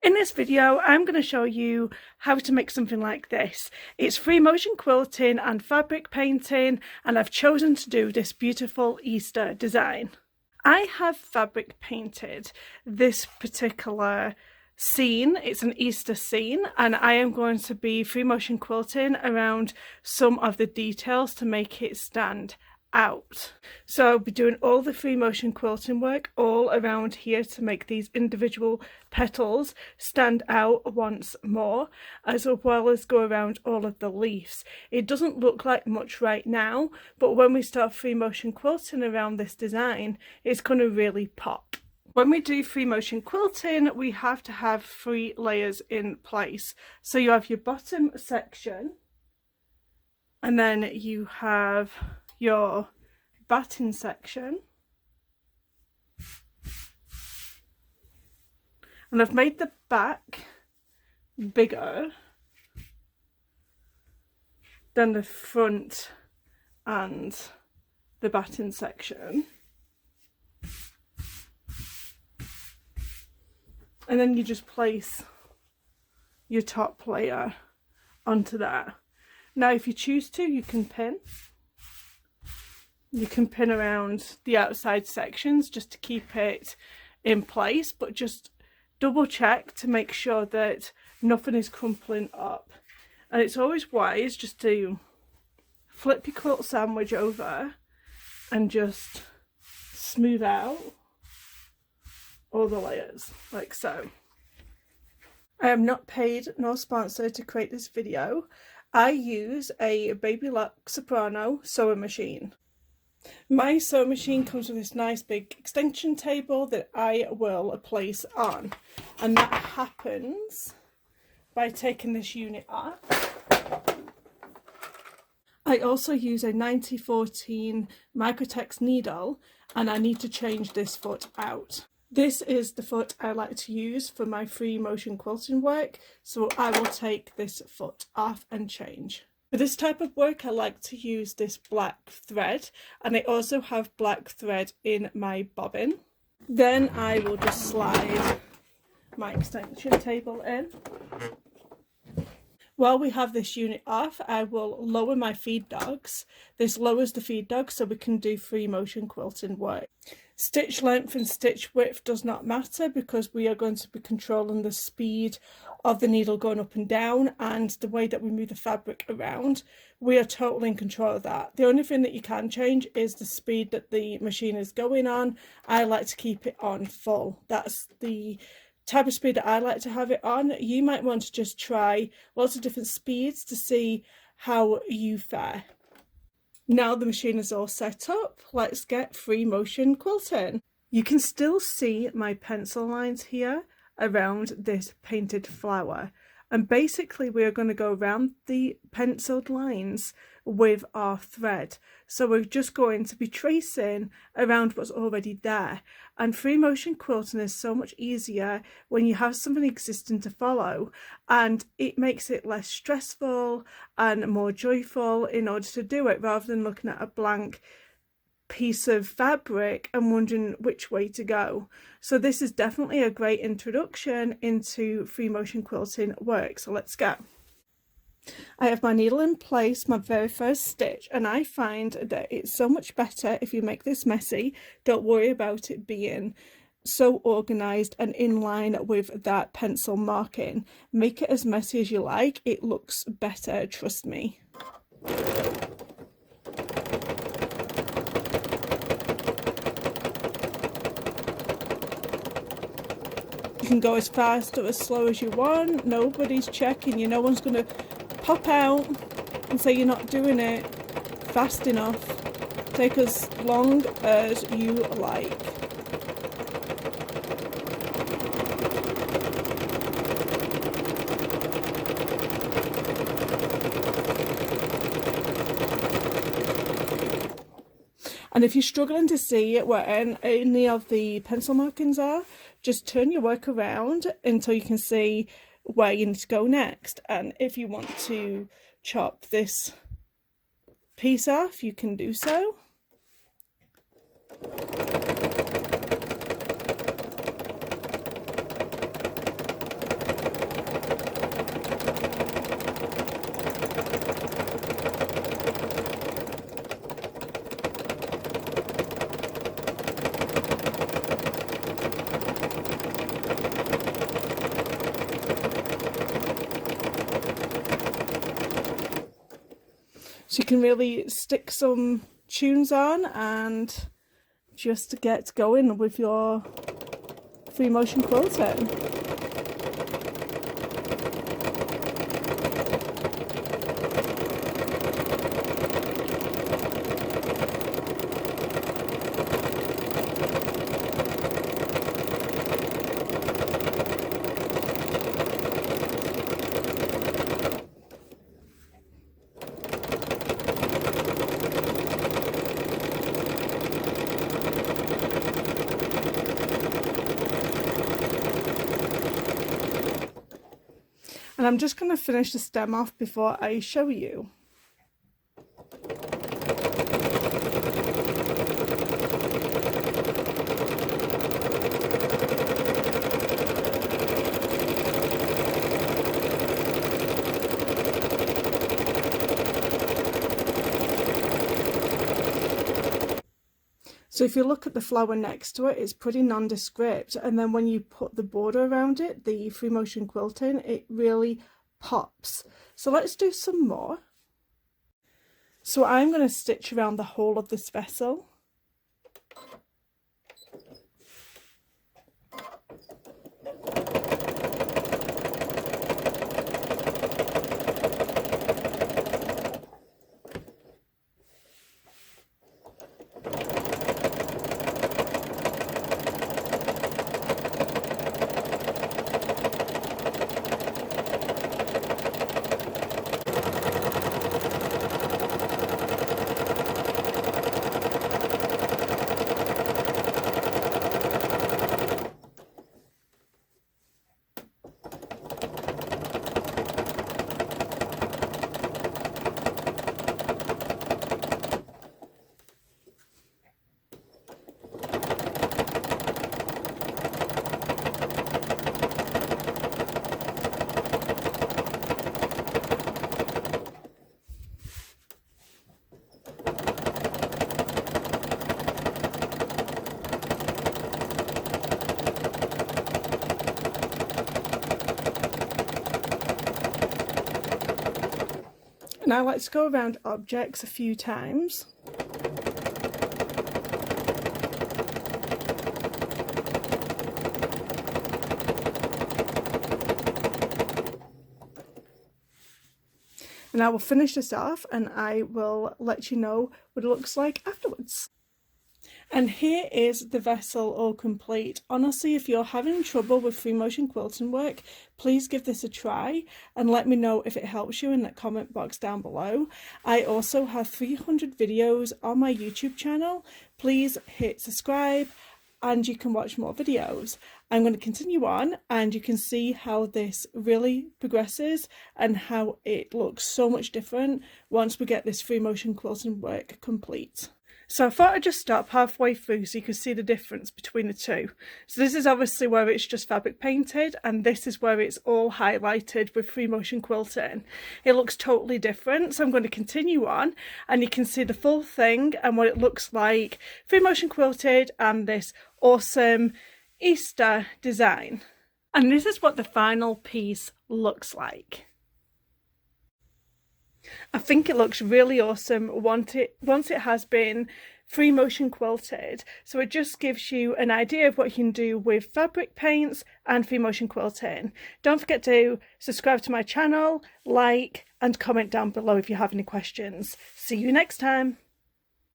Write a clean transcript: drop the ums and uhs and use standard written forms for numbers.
In this video, I'm going to show you how to make something like this. It's free motion quilting and fabric painting, and I've chosen to do this beautiful Easter design. I have fabric painted this particular scene. It's an Easter scene, and I am going to be free motion quilting around some of the details to make it stand out. So I'll be doing all the free motion quilting work all around here to make these individual petals stand out once more, as well as go around all of the leaves. It doesn't look like much right now, but when we start free motion quilting around this design, it's going to really pop. When we do free motion quilting, we have to have 3 layers in place. So you have your bottom section, and then you have your batting section, and I've made the back bigger than the front and the batting section, and then you just place your top layer onto that. Now if you choose to, you can pin around the outside sections just to keep it in place, but just double check to make sure that nothing is crumpling up. And it's always wise just to flip your quilt sandwich over and just smooth out all the layers like so. I am not paid nor sponsored to create this video. I use a Baby Lock Soprano sewing machine. My sewing machine comes with this nice big extension table that I will place on, and that happens by taking this unit off. I also use a 9014 Microtex needle, and I need to change this foot out. This is the foot I like to use for my free motion quilting work, so I will take this foot off and change. For this type of work, I like to use this black thread, and I also have black thread in my bobbin. Then I will just slide my extension table in. While we have this unit off, I will lower my feed dogs. This lowers the feed dogs so we can do free motion quilting work. Stitch length and stitch width does not matter because we are going to be controlling the speed of the needle going up and down, and the way that we move the fabric around. We are totally in control of that. The only thing that you can change is the speed that the machine is going on. I like to keep it on full. That's the type of speed that I like to have it on. You might want to just try lots of different speeds to see how you fare. Now the machine is all set up, let's get free motion quilting. You can still see my pencil lines here around this painted flower, and basically we are going to go around the penciled lines with our thread. So we're just going to be tracing around what's already there, and free motion quilting is so much easier when you have something existing to follow, and it makes it less stressful and more joyful in order to do it, rather than looking at a blank piece of fabric and wondering which way to go. So this is definitely a great introduction into free motion quilting work. So let's go. I have my needle in place, my very first stitch, and I find that it's so much better if you make this messy. Don't worry about it being so organised and in line with that pencil marking. Make it as messy as you like, it looks better, trust me. You can go as fast or as slow as you want. Nobody's checking you. No one's going to pop out and say you're not doing it fast enough. Take as long as you like. And if you're struggling to see where any of the pencil markings are, just turn your work around until you can see where you need to go next. And if you want to chop this piece off, you can do so. So you can really stick some tunes on and just get going with your free motion quilting. And I'm just going to finish the stem off before I show you. So if you look at the flower next to it, it's pretty nondescript, and then when you put the border around it, the free motion quilting, it really pops. So let's do some more. So I'm going to stitch around the whole of this vessel. Now let's go around objects a few times. And I will finish this off and I will let you know what it looks like afterwards. And here is the vessel all complete. Honestly, if you're having trouble with free motion quilting work, please give this a try and let me know if it helps you in the comment box down below. I also have 300 videos on my YouTube channel. Please hit subscribe and you can watch more videos. I'm going to continue on and you can see how this really progresses and how it looks so much different once we get this free motion quilting work complete. So I thought I'd just stop halfway through so you can see the difference between the two. So this is obviously where it's just fabric painted and this is where it's all highlighted with free motion quilting. It looks totally different, so I'm going to continue on and you can see the full thing and what it looks like free motion quilted and this awesome Easter design. And this is what the final piece looks like. I think it looks really awesome once it has been free motion quilted. So it just gives you an idea of what you can do with fabric paints and free motion quilting. Don't forget to subscribe to my channel, like and comment down below if you have any questions. See you next time.